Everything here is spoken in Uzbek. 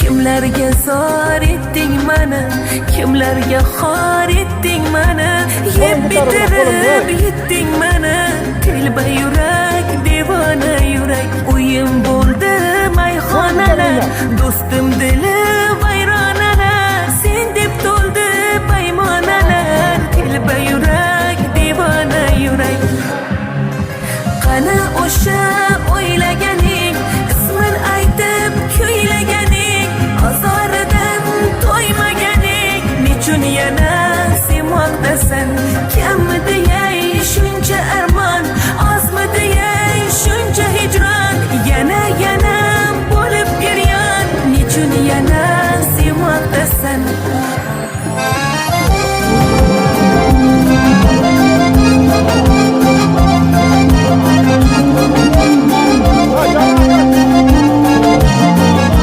Kimlarga zor etding mani, kimlarga xor etding mani, yeb bitirib yetding mani. Telba yurak, devona yurak, uyim bo'ldi mayxonalar, do'stim dili vayronalar, sen deb to'ldi paymonalar. Telba yurak, devona yurak, qani o'sha